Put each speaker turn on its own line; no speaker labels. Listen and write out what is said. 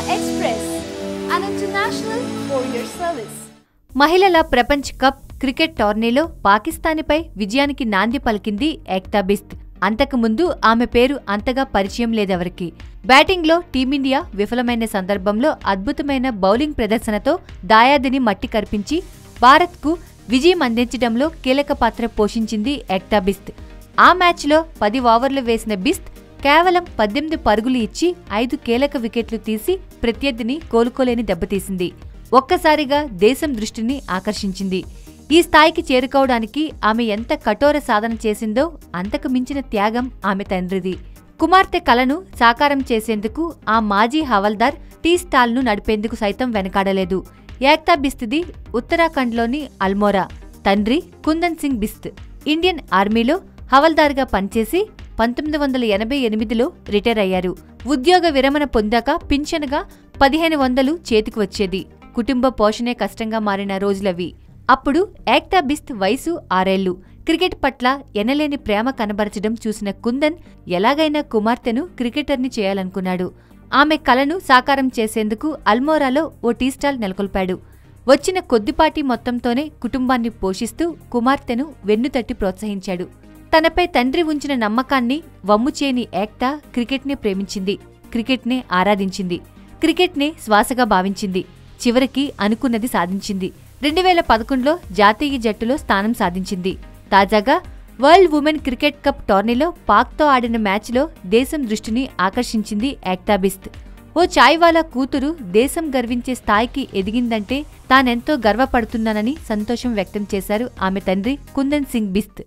Express, an international courier service.
మహిళల ప్రపంచ cup cricket టోర్నీలో పాకిస్తాన్పై విజయానికి నాంది పలికింది ఏక్తా బిస్త్. అంతకుముందు ఆమె పేరు అంతగా పరిచయం లేదెవరికి. బ్యాటింగ్లో టీమిండియా విఫలమైన సందర్భంలో అద్భుతమైన బౌలింగ్ ప్రదర్శనతో దాయాదిని మట్టి కరిపించి భారత్కు విజయం అందించడంలో కీలక పాత్ర పోషించింది ఏక్తా బిస్త్. ఆ మ్యాచ్లో 10 ఓవర్లు వేసిన బిస్త్ కేవలం 18 పరుగులు ఇచ్చి 5 కీలక వికెట్లు తీసి ప్రత్యర్థిని కోలుకోలేని దెబ్బతీసింది. ఒక్కసారిగా దేశం దృష్టిని ఆకర్షించింది. ఈ స్థాయికి చేరుకోవడానికి ఆమె ఎంత కఠోర సాధన చేసిందో అంతకు మించిన త్యాగం ఆమె తండ్రిది. కుమార్తె కలను సాకారం చేసేందుకు ఆ మాజీ హవల్దార్ టీ స్టాల్ను నడిపేందుకు సైతం వెనకాడలేదు. ఏక్తా బిస్త్ది ఉత్తరాఖండ్లోని అల్మోరా. తండ్రి కుందన్ సింగ్ బిస్త్ ఇండియన్ ఆర్మీలో హవల్దార్గా పనిచేసి 1988లో రిటైర్ అయ్యారు. ఉద్యోగ విరమణ పొందాక పింఛనుగా 1500 చేతికి వచ్చేది. కుటుంబ పోషణే కష్టంగా మారిన రోజులవి. అప్పుడు ఏక్తా బిస్త్ వయసు 6 ఏళ్లు. క్రికెట్ పట్ల ఎనలేని ప్రేమ కనబరచడం చూసిన కుందన్ ఎలాగైనా కుమార్తెను క్రికెటర్ని చేయాలనుకున్నాడు. ఆమె కలను సాకారం చేసేందుకు అల్మోరాలో ఓ టీ స్టాల్ నెలకొల్పాడు. వచ్చిన కొద్దిపాటి మొత్తంతోనే కుటుంబాన్ని పోషిస్తూ కుమార్తెను వెన్నుతట్టి ప్రోత్సహించాడు. తనపై తండ్రి ఉంచిన నమ్మకాన్ని వమ్ముచేయని ఏక్తా క్రికెట్నే ప్రేమించింది. క్రికెట్నే ఆరాధించింది. క్రికెట్నే శ్వాసగా భావించింది. చివరికి అనుకున్నది సాధించింది. 2011లో జాతీయ జట్టులో స్థానం సాధించింది. తాజాగా వరల్డ్ ఉమెన్ క్రికెట్ కప్ టోర్నీలో పాక్తో ఆడిన మ్యాచ్లో దేశం దృష్టిని ఆకర్షించింది ఏక్తా బిస్త్. ఓ చాయ్వాలా కూతురు దేశం గర్వించే స్థాయికి ఎదిగిందంటే తానెంతో గర్వపడుతున్నానని సంతోషం వ్యక్తం చేశారు ఆమె తండ్రి కుందన్ సింగ్ బిస్త్.